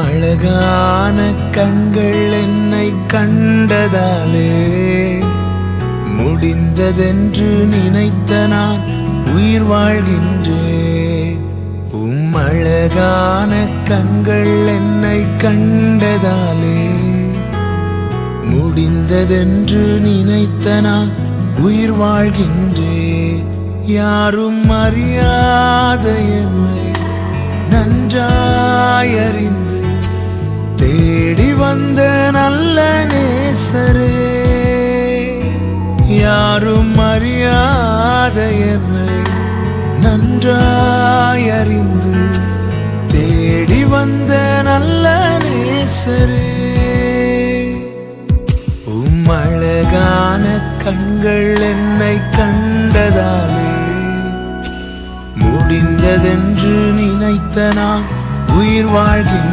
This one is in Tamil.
அழகான கண்கள் என்னை கண்டதாலே முடிந்ததென்று நினைத்த நான் உயிர் வாழ்கின்றேன். அழகான கண்கள் என்னை கண்டதாலே முடிந்ததென்று நினைத்த நான் உயிர் வாழ்கின்றேன். யாரும் அறியாத என்னை நன்றாயறிந்து தேடி வந்த நல்ல நேசரே, யாரும் அறியாத என்னை நன்றாயறிந்து தேடி வந்த நல்ல நேசரே, அழகான கண்கள் என்னை கண்டதாலே முடிந்ததென்று நினைத்த நான் உயிர் வாழ்கின்றேன்.